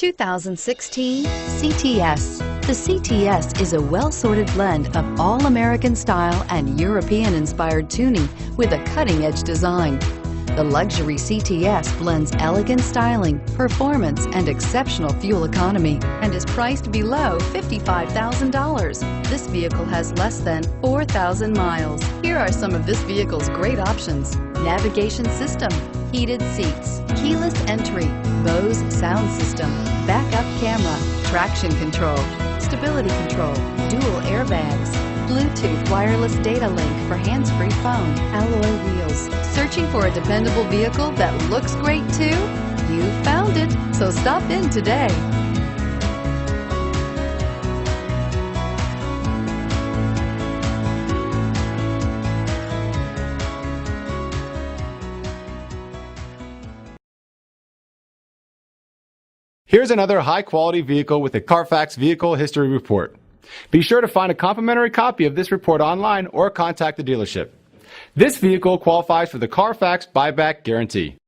2016 CTS. The CTS is a well-sorted blend of all-American style and European-inspired tuning with a cutting-edge design. The luxury CTS blends elegant styling, performance, and exceptional fuel economy and is priced below $55,000. This vehicle has less than 4,000 miles. Here are some of this vehicle's great options: navigation system, heated seats, keyless entry, Bose sound system, backup camera, traction control, stability control, dual airbags, Bluetooth wireless data link for hands-free phone, alloy wheels. Searching for a dependable vehicle that looks great too? You found it, so stop in today. Here's another high-quality vehicle with a Carfax Vehicle History Report. Be sure to find a complimentary copy of this report online or contact the dealership. This vehicle qualifies for the Carfax Buyback Guarantee.